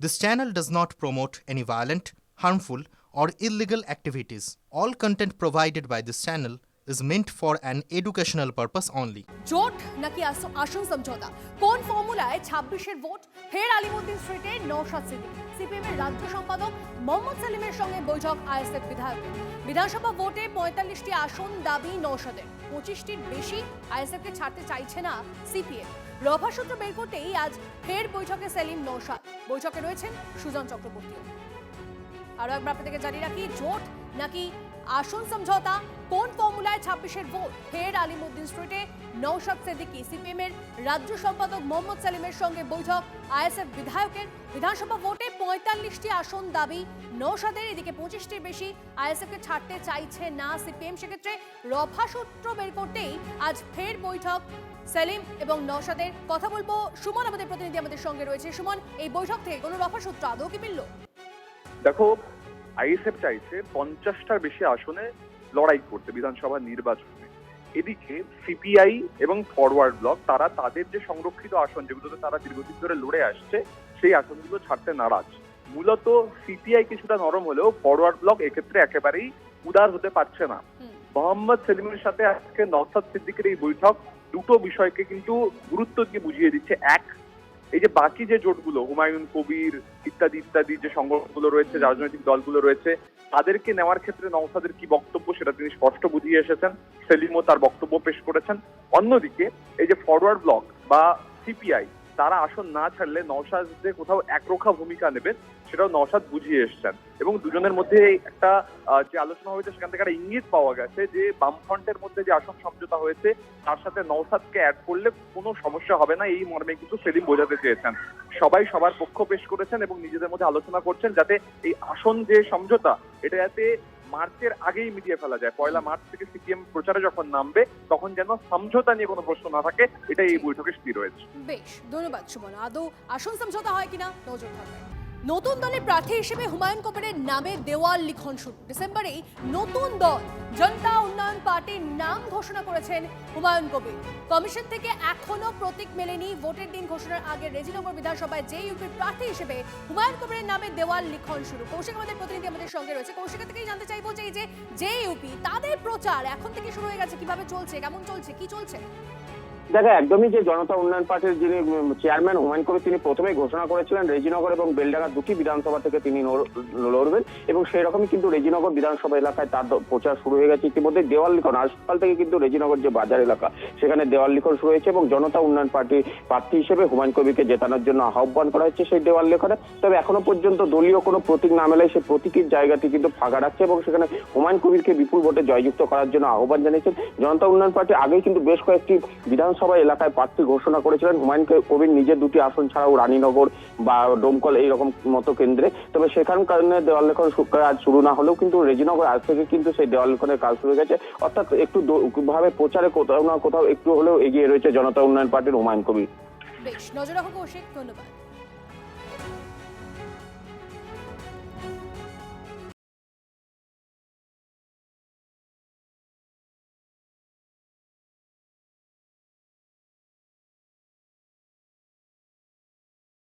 This channel does not promote any violent, harmful, or illegal activities. All content provided by this channel is meant for an educational purpose only. জোট নাকি আসন সমঝোতা, কোন ফর্মুলায় 26-এর vote? ফের আলিমুদ্দিন স্ট্রিটে Naushad Siddiqui, CPM এর রাজ্য সম্পাদক মোহাম্মদ সেলিমের সঙ্গে বৈঠক আইএসএফ বিধায়কের। বিধানসভা ভোটে 45টি আসন দাবি নওশাদের, 25টির বেশি আইএসএফকে ছাড়তে চাইছে না সিপিএম। রফা সূত্র বের করতেই আজ ফের বৈঠকে সেলিম নওশাদ, বৈঠকে রয়েছেন সুজন চক্রবর্তীও। আরো একবার আপনাদেরকে জানিয়ে রাখি, জোট নাকি আসন সমঝোতা, কোন ফর্মুলায় 26-এর ভোট? ফের আলিমুদ্দিন স্ট্রিটে নওশাদ সিদ্দিকী, সিপিএম এর রাজ্য সম্পাদক মোহাম্মদ সেলিমের সঙ্গে বৈঠক আইএসএফ বিধায়কের। বিধানসভা ভোটে 45টি আসন দাবি নওশাদের, এদিকে 25টির বেশি আইএসএফকে ছাড়তে চাইছে না সিপিএম। সেক্ষেত্রে রফা সূত্র বের করতেই আজ ফের বৈঠক সেলিম এবং নওশাদের। কথা বলবো সুমন, আমাদের প্রতিনিধি আমাদের সঙ্গে রয়েছে। সুমন, এই বৈঠক থেকে কোনো রফা সূত্র আদৌ কি মিলল? দেখো, আইএসএফ চাইছে 50টার বেশি আসনে লড়াই করতে বিধানসভা নির্বাচনে। এদিকে সিপিআই এবং ফরওয়ার্ড ব্লক তারা তাদের যে সংরক্ষিত আসন, যেগুলোতে তারা দীর্ঘদিন ধরে লড়ে আসছে, সেই আসনগুলো ছাড়তে নারাজ। মূলত সিপিআই কিছুটা নরম হলেও ফরওয়ার্ড ব্লক এক্ষেত্রে একেবারেই উদার হতে পারছে না। মোহাম্মদ সেলিমের সাথে আজকে নওশাদ সিদ্দিকীর এই বৈঠক দুটো বিষয়কে কিন্তু গুরুত্ব দিয়ে বুঝিয়ে দিচ্ছে। এক, এই যে বাকি যে জোটগুলো, হুমায়ুন কবির ইত্যাদি ইত্যাদি যে সংগঠনগুলো রয়েছে, রাজনৈতিক দলগুলো রয়েছে, তাদেরকে নেওয়ার ক্ষেত্রে নওশাদের কি বক্তব্য সেটা তিনি স্পষ্ট বুঝিয়ে এসেছেন। সেলিমও তার বক্তব্য পেশ করেছেন। অন্যদিকে এই যে ফরওয়ার্ড ব্লক বা সিপিআই, তারা আসন না ছাড়লে নওশাদ যে কোথাও একরোখা ভূমিকা নেবেন সেটাও নওশাদ বুঝিয়ে এসেছেন। এবং দুজনের মধ্যে একটা যে আলোচনা হয়েছে সেখান থেকে একটা ইঙ্গিত পাওয়া গেছে যে বামফ্রন্টের মধ্যে যে আসন সমঝোতা হয়েছে তার সাথে নওশাদকে অ্যাড করলে কোনো সমস্যা হবে না, এই মর্মে কিন্তু সেলিম বোঝাতে চেয়েছেন। সবাই সবার পক্ষ পেশ করেছেন এবং নিজেদের মধ্যে আলোচনা করছেন যাতে এই আসন যে সমঝোতা এটা যাতে মার্চের আগেই মিটিয়ে ফেলা যায়। 1 মার্চ থেকে সিপিএম প্রচারে যখন নামবে তখন যেন সমঝোতা নিয়ে কোনো প্রশ্ন না থাকে, এটাই এই বৈঠকে স্থির হয়েছে। বেশ, ধন্যবাদ সুমন। আদৌ আসন সমঝোতা হয় কিনা নজর থাকবে। নতুন দলের প্রার্থী হিসেবে হুমায়ুন কবিরের নামে দেওয়াল লিখন শুরু। ডিসেম্বরেই নতুন দল জনতা উন্নয়ন পার্টির নাম ঘোষণা করেছেন হুমায়ুন কবির। কমিশন থেকে এখনো প্রতীক মেলেনি। ভোটের দিন ঘোষণার আগে রেজিনগর বিধানসভায় জেইউপির প্রার্থী হিসেবে হুমায়ুন কবিরের নামে দেওয়াল লিখন শুরু। কৌশিক আমাদের প্রতিনিধি আমাদের সঙ্গে রয়েছে। কৌশিকের থেকেই জানতে চাইবো যে এই যে জেইউপি, তাদের প্রচার এখন থেকে শুরু হয়ে গেছে, কিভাবে চলছে, কেমন চলছে, কি চলছে? দেখো, একদমই যে জনতা উন্নয়ন পার্টির যিনি চেয়ারম্যান হুমায়ুন কবির, তিনি প্রথমেই ঘোষণা করেছিলেন রেজিনগর এবং বেলডাঙ্গা দুটি বিধানসভা থেকে তিনি লড়বেন এবং সেই রকমই কিন্তু রেজিনগর বিধানসভা এলাকায় তার প্রচার শুরু হয়ে গেছে। ইতিমধ্যে দেওয়াল লিখন, আজ সকাল থেকে কিন্তু রেজিনগর যে বাজার এলাকা সেখানে দেওয়াল লিখন শুরু হয়েছে এবং জনতা উন্নয়ন পার্টির প্রার্থী হিসেবে হুমায়ুন কবিরকে জেতানোর জন্য আহ্বান করা হয়েছে সেই দেওয়াল লিখনে। তবে এখনো পর্যন্ত দলীয় কোনো প্রতীক না মেলায় সেই প্রতীকের জায়গাটি কিন্তু ফাঁকা রাখছে এবং সেখানে হুমায়ুন কবিরকে বিপুল ভোটে জয়যুক্ত করার জন্য আহ্বান জানিয়েছেন জনতা উন্নয়ন পার্টি। আগেই কিন্তু বেশ কয়েকটি বিধানসভা এলাকায় প্রার্থী ঘোষণা করেছিলেন হুমায়ুন কবির নিজের দুটি আসন ছাড়াও রানীনগর বা ডোমকল এইরকম মতো কেন্দ্রে। তবে সেখানকার কারণে দেওয়াল লেখন কাজ শুরু না হলেও কিন্তু রেজিনগর আজ থেকে কিন্তু সেই দেওয়াল লেখনের কাজ শুরু হয়ে গেছে। অর্থাৎ একটু ভাবে প্রচারে কোথাও না কোথাও একটু হলেও এগিয়ে রয়েছে জনতা উন্নয়ন পার্টির হুমায়ুন কবির। বেশ, নজর রাখো কৌশিক, ধন্যবাদ।